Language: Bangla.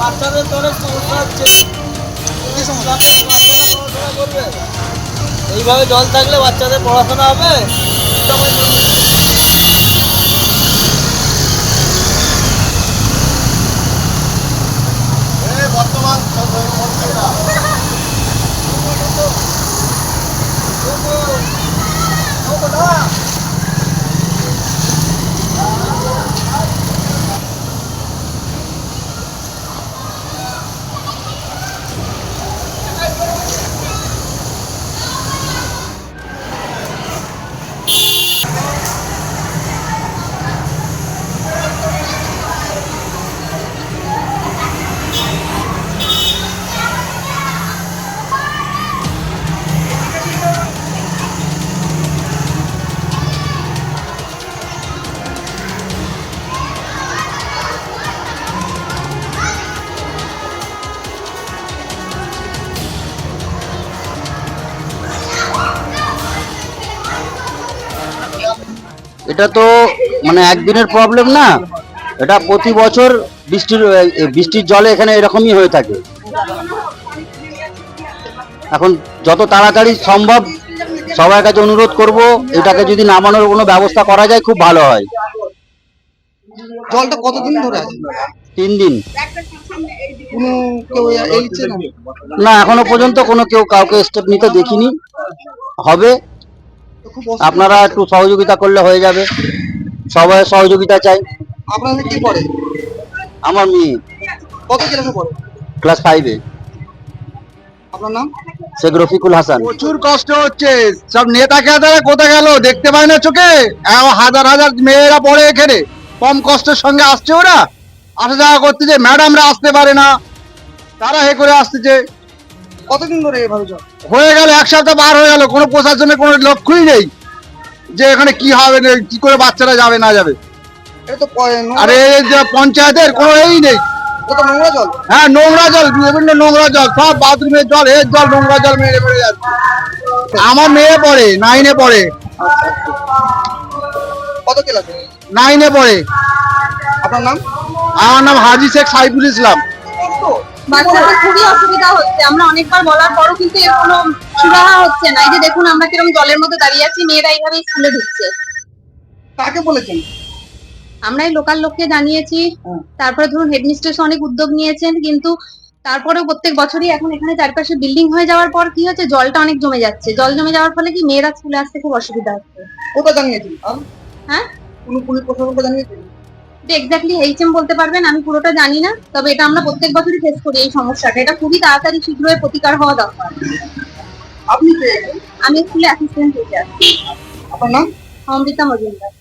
বাচ্চাদের তো অনেক সমস্যা হচ্ছে। এইভাবে জল থাকলে বাচ্চাদের পড়াশোনা হবে? বর্তমান এটা তো মানে একদিনের প্রবলেম না, এটা প্রতি বছর বৃষ্টির জলে এখানে এরকমই হয়ে থাকে। এখন যত তাড়াতাড়ি সম্ভব সবার কাছে অনুরোধ করব, এটাকে যদি নামানোর কোনো ব্যবস্থা করা যায় খুব ভালো হয়। জলটা কতদিন ধরে আছে? 3 দিন। কোনো কেউ এলছে না? না, এখনো পর্যন্ত কোনো কেউ কাউকে স্টেপ নিতে দেখিনি। হবে, আপনারা একটু সহযোগিতা করলে হয়ে যাবে। সবাই সহযোগিতা চাই। আপনাদের কি পড়ে? আমার মেয়ে কত ক্লাসে পড়ে? ক্লাস 5-এ। আপনার নাম? শেখ রফিকুল হাসান। প্রচুর কষ্ট হচ্ছে, সব নেতা খেতারা কোথায় গেল দেখতে পায় না চোখে? হাজার হাজার মেয়েরা পড়ে এখানে, কম কষ্টের সঙ্গে আসছে ওরা, আসা যাওয়া করতেছে। ম্যাডামরা আসতে পারে না, তারা হে করে আসতেছে। কতদিন ধরে এভাবে জল? হয়ে গেল 1 সপ্তাহ পার হয়ে গেল, কোনো প্রশাসনের কোনো লক্ষ্যই নেই যে এখানে কি হবে, কি করে বাচ্চারা যাবে না যাবে। এটা তো আর এই যে পঞ্চায়েতের কোনো এই নেই। কত নোংরা জল? হ্যাঁ, নোংরা জল, বিভিন্ন নোংরা জল, সব বাথরুমের জল, এর জল, নোংরা জল মেরে মেরে যাচ্ছে। আমার মেয়ে পড়ে 9-এ পড়ে। কত ক্লাসে? 9-এ পড়ে। আপনার নাম? আমার নাম হাজী শেখ সাইফুল ইসলাম। বাচ্চাদের খুবই অসুবিধা হচ্ছে, আমরা অনেকবার বলার পরও কিন্তু এর কোনো সুরাহা হচ্ছে না। এই যে দেখুন আমরা কিরকম জলের মধ্যে দাঁড়িয়ে আছি, মেয়েরা এইভাবে স্কুলে ঢুকছে। কাকে বলেছেন? আমরা এই লোকাল লোককে জানিয়েছি, তারপরে ধরুন হেডমিস্ট্রেস অনেক উদ্যোগ নিয়েছেন, কিন্তু তারপরেও প্রত্যেক বছরই এখন এখানে চারপাশে বিল্ডিং হয়ে যাওয়ার পর কি হচ্ছে, জলটা অনেক জমে যাচ্ছে। জল জমে যাওয়ার ফলে কি মেয়েরা স্কুলে আসতে খুব অসুবিধা হচ্ছে। কোথায় জানিয়েছেন? হ্যাঁ, কোনো পুলিশ প্রশাসনকে জানিয়েছেন? এক্স্যাক্টলি এইচএম বলতে পারবেন, আমি পুরোটা জানি না, তবে এটা আমরা প্রত্যেক বছরই ফেস করি এই সমস্যাটা। এটা খুবই তাড়াতাড়ি শীঘ্রই প্রতিকার হওয়া দরকার। আপনি কে? আমি স্কুলে অ্যাসিস্ট্যান্ট টিচার। আপনার নাম? অমৃতা মজুমদার।